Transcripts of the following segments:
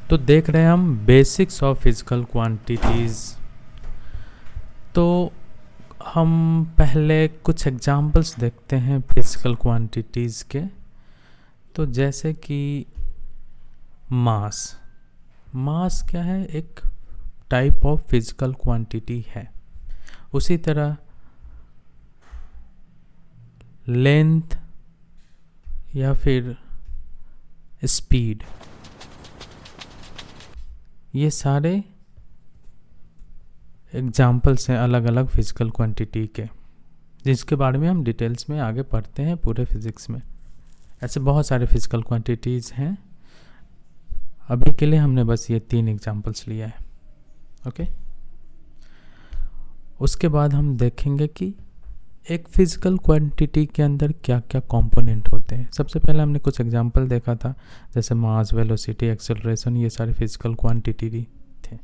तो देख रहे हैं हम बेसिक्स ऑफ फिजिकल क्वांटिटीज़। तो हम पहले कुछ एग्जांपल्स देखते हैं फिजिकल क्वांटिटीज़ के। तो जैसे कि मास क्या है, एक टाइप ऑफ फिजिकल क्वांटिटी है। उसी तरह लेंथ या फिर स्पीड, ये सारे एग्जाम्पल्स हैं अलग अलग फिजिकल क्वांटिटी के, जिसके बारे में हम डिटेल्स में आगे पढ़ते हैं पूरे फिज़िक्स में। ऐसे बहुत सारे फिजिकल क्वांटिटीज़ हैं। अभी के लिए हमने बस ये 3 एग्जाम्पल्स लिया है। ओके, उसके बाद हम देखेंगे कि एक फिजिकल क्वांटिटी के अंदर क्या क्या कंपोनेंट होते हैं। सबसे पहले हमने कुछ एग्जांपल देखा था, जैसे मास, वेलोसिटी, एक्सेलरेशन, ये सारे फिजिकल क्वांटिटी थे।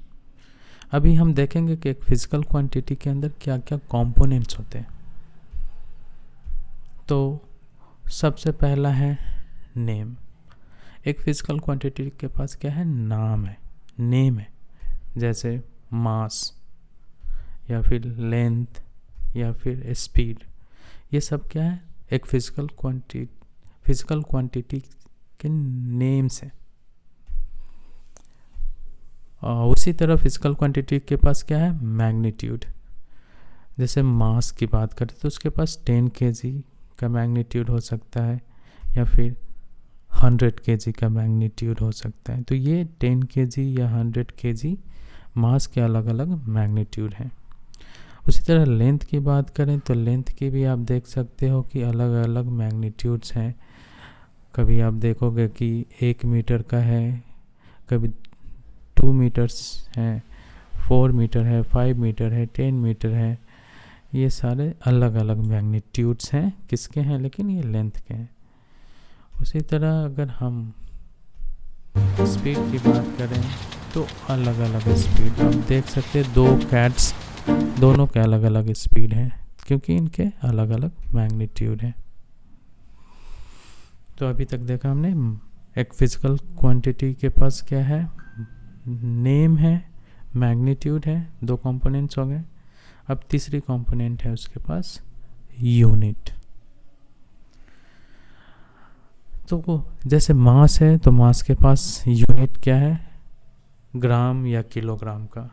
अभी हम देखेंगे कि एक फिजिकल क्वांटिटी के अंदर क्या क्या कंपोनेंट्स होते हैं। तो सबसे पहला है नेम। एक फिजिकल क्वांटिटी के पास क्या है, नाम है, नेम है। जैसे मास या फिर लेंथ या फिर स्पीड, ये सब क्या है, एक फिजिकल क्वांटिटी के नेम्स हैं। उसी तरह फिजिकल क्वांटिटी के पास क्या है, मैग्नीट्यूड। जैसे मास की बात करें तो उसके पास 10 kg का मैग्नीट्यूड हो सकता है या फिर 100 kg का मैग्नीट्यूड हो सकता है। तो ये 10 kg या 100 kg मास के अलग अलग मैग्नीट्यूड हैं। उसी तरह लेंथ की बात करें तो लेंथ की भी आप देख सकते हो कि अलग अलग मैग्नीट्यूड्स हैं। कभी आप देखोगे कि 1 मीटर का है, कभी 2 मीटर्स हैं, 4 मीटर है, 5 मीटर है, 10 मीटर है। ये सारे अलग अलग मैग्नीट्यूड्स हैं, किसके हैं, लेकिन ये लेंथ के हैं। उसी तरह अगर हम स्पीड की बात करें तो अलग अलग स्पीड आप देख सकते हैं। 2 कैट्स, दोनों के अलग अलग स्पीड हैं क्योंकि इनके अलग अलग मैग्नीट्यूड हैं। तो अभी तक देखा हमने, एक फिजिकल क्वांटिटी के पास क्या है, नेम है, मैग्नीट्यूड है, 2 कंपोनेंट्स हो गए। अब तीसरी कंपोनेंट है उसके पास यूनिट। तो जैसे मास है तो मास के पास यूनिट क्या है, ग्राम या किलोग्राम का।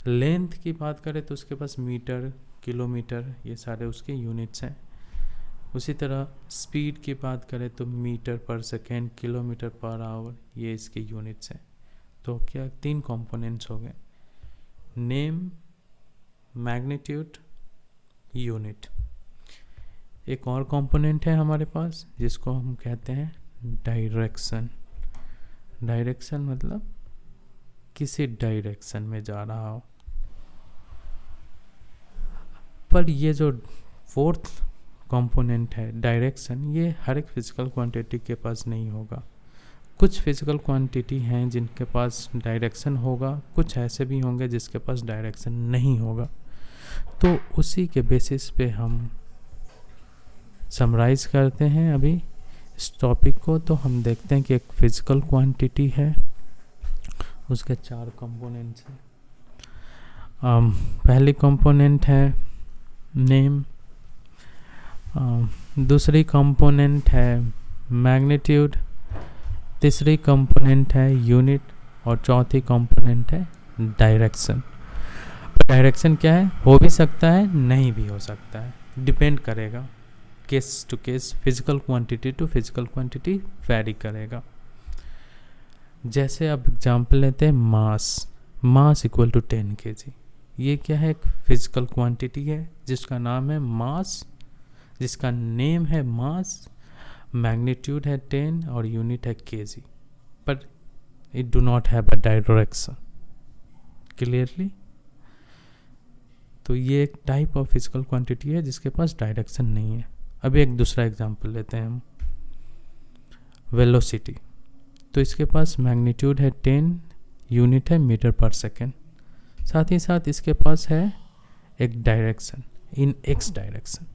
लेंथ की बात करें तो उसके पास मीटर, किलोमीटर, ये सारे उसके यूनिट्स हैं। उसी तरह स्पीड की बात करें तो metre per second, kilometre per hour, ये इसके यूनिट्स हैं। तो क्या 3 कंपोनेंट्स हो गए, नेम, मैग्नीट्यूड, यूनिट। एक और कंपोनेंट है हमारे पास जिसको हम कहते हैं डायरेक्शन। डायरेक्शन मतलब किसी डायरेक्शन में जा रहा हो। पर ये जो 4th कंपोनेंट है डायरेक्शन, ये हर एक फिजिकल क्वांटिटी के पास नहीं होगा। कुछ फिजिकल क्वांटिटी हैं जिनके पास डायरेक्शन होगा, कुछ ऐसे भी होंगे जिसके पास डायरेक्शन नहीं होगा। तो उसी के बेसिस पे हम समराइज करते हैं अभी इस टॉपिक को। तो हम देखते हैं कि एक फिजिकल क्वांटिटी है, उसके 4 कंपोनेंट्स हैं। पहली कंपोनेंट है नेम, दूसरी कंपोनेंट है मैग्नीट्यूड, तीसरी कंपोनेंट है यूनिट और चौथी कंपोनेंट है डायरेक्शन। डायरेक्शन क्या है, हो भी सकता है, नहीं भी हो सकता है, डिपेंड करेगा, case to case, physical quantity to physical quantity vary करेगा। जैसे अब एग्जांपल लेते हैं मास इक्वल टू 10 kg। ये क्या है, एक फिजिकल क्वांटिटी है जिसका नाम है मास, जिसका नेम है मास, मैग्नीट्यूड है 10 और यूनिट है kg, but it do not have a direction. Clearly, तो ये एक टाइप ऑफ फिजिकल क्वांटिटी है जिसके पास डायरेक्शन नहीं है। अभी एक दूसरा एग्जांपल लेते हैं हम, वेलोसिटी। तो इसके पास मैग्नीट्यूड है 10, यूनिट है मीटर पर सेकेंड, साथ ही साथ इसके पास है एक डायरेक्शन इन एक्स डायरेक्शन।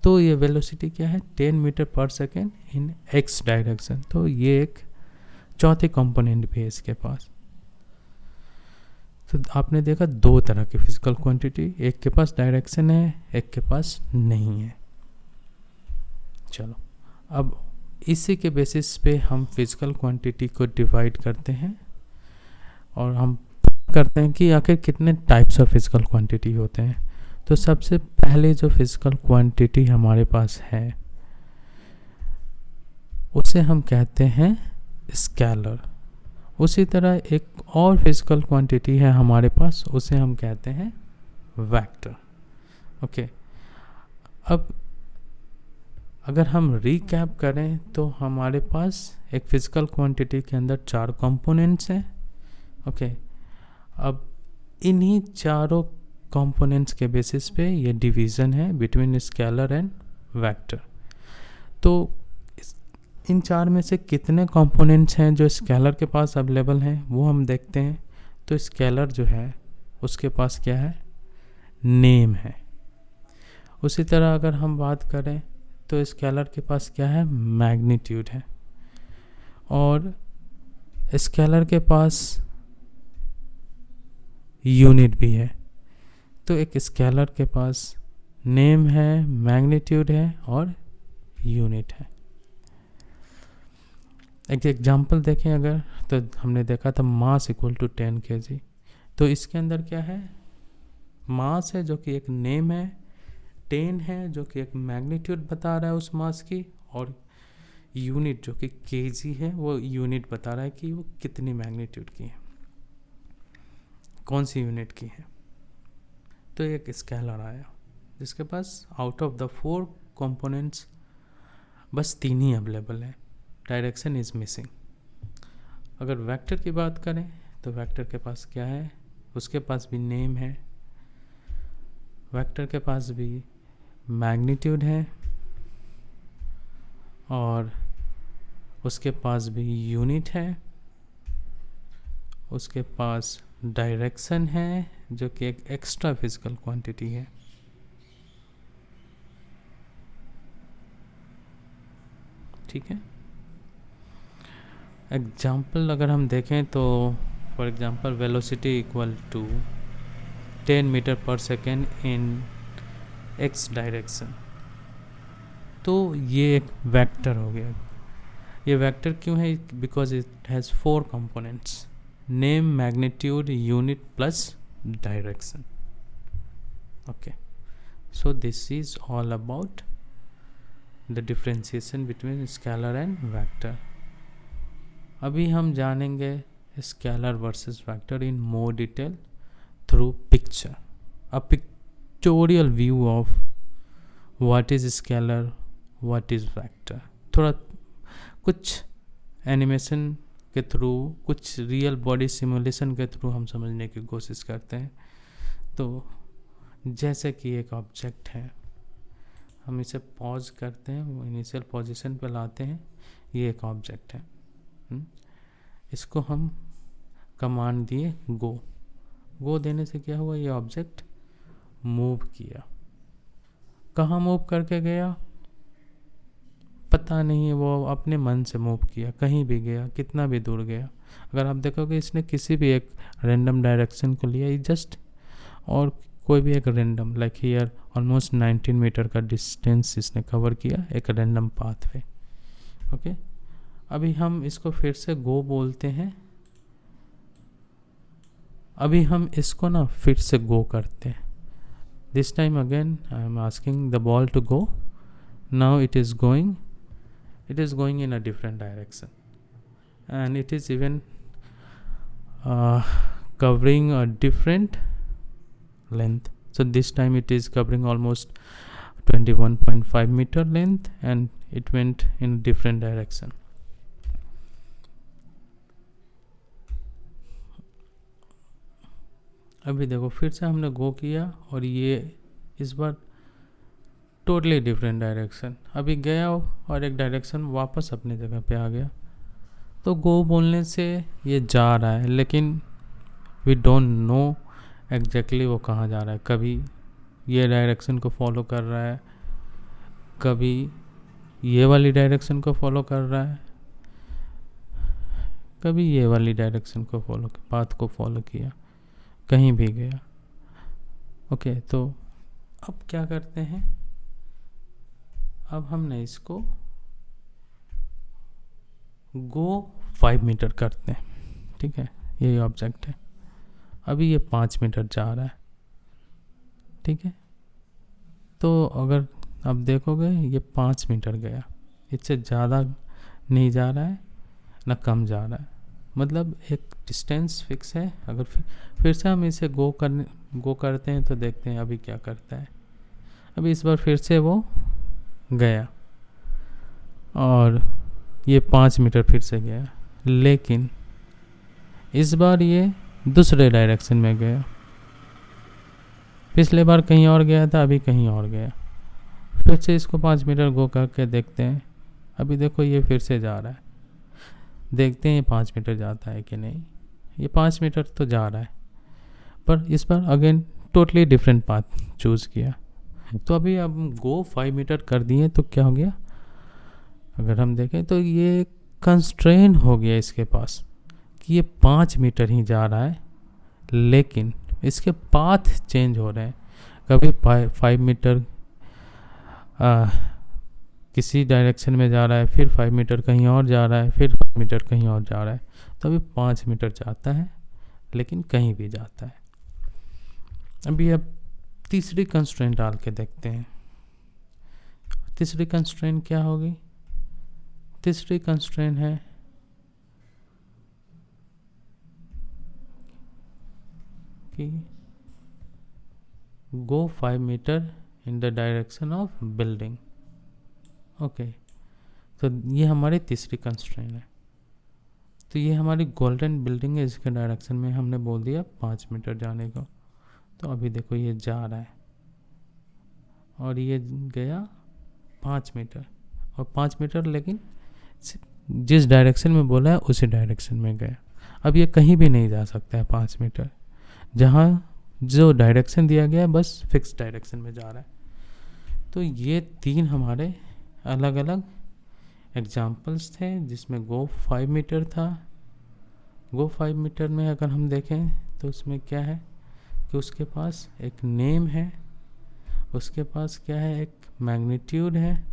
तो ये वेलोसिटी क्या है, 10 metre per second in x direction. तो ये एक चौथी कंपोनेंट भी है इसके पास। तो आपने देखा दो तरह की फिजिकल क्वांटिटी, एक के पास डायरेक्शन है, एक के पास नहीं है। चलो अब इसी के बेसिस पे हम फिजिकल क्वांटिटी को डिवाइड करते हैं और हम करते हैं कि आखिर कितने टाइप्स ऑफ फिजिकल क्वांटिटी होते हैं। तो सबसे पहले जो फिजिकल क्वांटिटी हमारे पास है उसे हम कहते हैं स्केलर। उसी तरह एक और फिजिकल क्वांटिटी है हमारे पास, उसे हम कहते हैं वेक्टर। ओके, अब अगर हम रिकैप करें तो हमारे पास एक फिजिकल क्वांटिटी के अंदर 4 कंपोनेंट्स हैं। ओके, अब इन्हीं चारों कंपोनेंट्स के बेसिस पे ये डिवीज़न है बिटवीन स्केलर एंड वेक्टर। तो इन 4 में से कितने कंपोनेंट्स हैं जो स्केलर के पास अवेलेबल हैं वो हम देखते हैं। तो स्केलर जो है उसके पास क्या है, नेम है। उसी तरह अगर हम बात करें तो स्केलर के पास क्या है, मैग्नीट्यूड है। और स्केलर के पास यूनिट भी है। तो एक स्केलर के पास नेम है, मैग्नीट्यूड है और यूनिट है। एक एग्जांपल देखें अगर, तो हमने देखा था मास इक्वल टू 10 kg। तो इसके अंदर क्या है, मास है जो कि एक नेम है, 10 है जो कि एक मैग्नीट्यूड बता रहा है उस मास की, और यूनिट जो कि केजी है वो यूनिट बता रहा है कि वो कितनी मैग्नीट्यूड की है, कौन सी यूनिट की है। तो एक स्केलर आया जिसके pass out of the 4 components बस 3 ही अवेलेबल है, डायरेक्शन इज मिसिंग। अगर वेक्टर की बात करें तो वेक्टर के पास क्या है, उसके पास भी नेम है, वेक्टर के पास भी मैग्नीट्यूड है और उसके पास भी यूनिट है, उसके पास डायरेक्शन है जो कि एक एक्स्ट्रा फिजिकल क्वांटिटी है। ठीक है, एग्जाम्पल अगर हम देखें तो for example velocity equal to 10 metre per second in x direction. तो ये एक वेक्टर हो गया। ये वेक्टर क्यों है, because it has 4 components, name, magnitude, unit plus direction. Okay, so this is all about the differentiation between scalar and vector. अभी हम जानेंगे scalar versus vector in more detail through picture, a pictorial view of what is scalar, what is vector. थोड़ा कुछ animation के through, कुछ real body simulation के through हम समझने की कोशिश करते हैं। तो जैसे कि एक ऑब्जेक्ट है, हम इसे पॉज करते हैं, वो इनिशियल पोजीशन पे लाते हैं, ये एक ऑब्जेक्ट है। इसको हम कमांड दिए गो देने से क्या हुआ, ये ऑब्जेक्ट मूव किया। कहाँ मूव करके गया पता नहीं है, वो अपने मन से मूव किया, कहीं भी गया, कितना भी दूर गया। अगर आप देखोगे इसने किसी भी एक रैंडम डायरेक्शन को लिया, जस्ट, और कोई भी एक random like here almost 19 metre का डिस्टेंस इसने कवर किया एक रैंडम पाथ पे। ओके, अभी हम इसको फिर से गो बोलते हैं। अभी हम इसको ना फिर से गो करते हैं। This time again I am asking the ball to go. Now it is going in a different direction and it is even covering a different length. So this time it is covering almost 21.5 meter length and it went in a different direction. अभी देखो फिर से हमने गो किया और ये इस बार totally different direction. अभी गया और एक डायरेक्शन वापस अपनी जगह पे आ गया। तो गो बोलने से ये जा रहा है, लेकिन वी डोंट नो एग्जैक्टली वो कहाँ जा रहा है। कभी ये डायरेक्शन को फॉलो कर रहा है, कभी ये वाली डायरेक्शन को फॉलो कर रहा है, कभी ये वाली डायरेक्शन को फॉलो, पाथ को फॉलो किया, कहीं भी गया। ओके, तो अब क्या करते हैं, अब हमने इसको गो 5 मीटर करते हैं, ठीक है, यही ऑब्जेक्ट है। अभी ये 5 मीटर जा रहा है, ठीक है। तो अगर आप देखोगे ये 5 मीटर गया, इससे ज़्यादा नहीं जा रहा है ना कम जा रहा है, मतलब एक डिस्टेंस फिक्स है। अगर फिर से हम इसे गो करते हैं तो देखते हैं अभी क्या करता है। अभी इस बार फिर से वो गया और ये 5 मीटर फिर से गया, लेकिन इस बार ये दूसरे डायरेक्शन में गया। पिछले बार कहीं और गया था, अभी कहीं और गया। फिर से इसको 5 मीटर गो करके देखते हैं। अभी देखो ये फिर से जा रहा है, देखते हैं ये 5 मीटर जाता है कि नहीं। ये 5 मीटर तो जा रहा है, पर इस बार again totally different path choose किया। तो अभी अब गो 5 मीटर कर दिए तो क्या हो गया, अगर हम देखें तो ये कंस्ट्रेन हो गया इसके पास कि ये 5 मीटर ही जा रहा है, लेकिन इसके पाथ चेंज हो रहे हैं। कभी 5 मीटर किसी डायरेक्शन में जा रहा है, फिर 5 मीटर कहीं और जा रहा है, फिर 5 मीटर कहीं और जा रहा है। तो अभी 5 मीटर जाता है, लेकिन कहीं भी जाता है। अभी अब तीसरी कंस्ट्रेंट डाल के देखते हैं। तीसरी कंस्ट्रेंट क्या होगी, तीसरी कंस्ट्रेंट है कि go 5 metre in the direction of building. Okay, तो ये हमारी तीसरी कंस्ट्रेंट है। तो ये हमारी गोल्डन बिल्डिंग है, इसके डायरेक्शन में हमने बोल दिया 5 मीटर जाने को। तो अभी देखो ये जा रहा है और ये गया 5 मीटर और 5 मीटर, लेकिन जिस डायरेक्शन में बोला है उसी डायरेक्शन में गया। अब ये कहीं भी नहीं जा सकता है 5 मीटर, जहाँ जो डायरेक्शन दिया गया है बस फिक्स डायरेक्शन में जा रहा है। तो ये 3 हमारे अलग अलग एग्जाम्पल्स थे जिसमें गो 5 मीटर था। गो 5 मीटर में अगर हम देखें तो उसमें क्या है कि उसके पास एक नेम है, उसके पास क्या है, एक मैग्नीट्यूड है,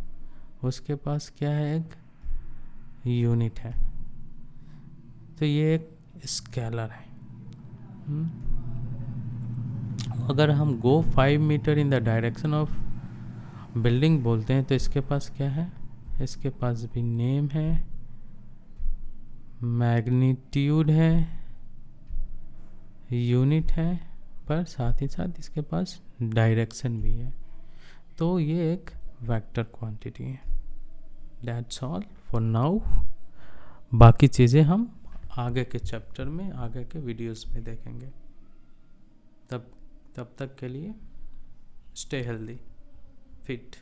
उसके पास क्या है, एक यूनिट है। तो ये एक स्केलर है। अगर हम go 5 metre in the direction of building बोलते हैं तो इसके पास क्या है, इसके पास भी नेम है, मैग्नीट्यूड है, यूनिट है, पर साथ ही साथ इसके पास डायरेक्शन भी है। तो ये एक वेक्टर क्वांटिटी है। That's all for now. बाकी चीज़ें हम आगे के चैप्टर में, आगे के वीडियोस में देखेंगे। तब तक के लिए स्टे हेल्दी, फिट।